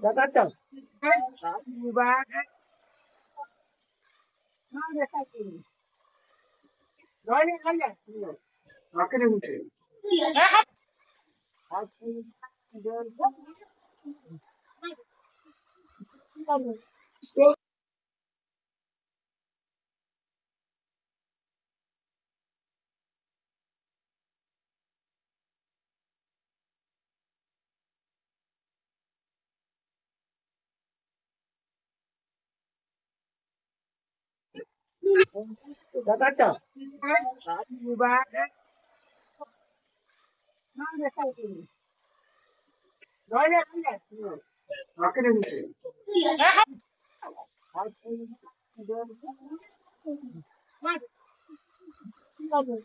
đã tắt rồi. Ba nói đi nói gì cái đừng đã tắt rồi. Ba nói đi nói gì cái đừng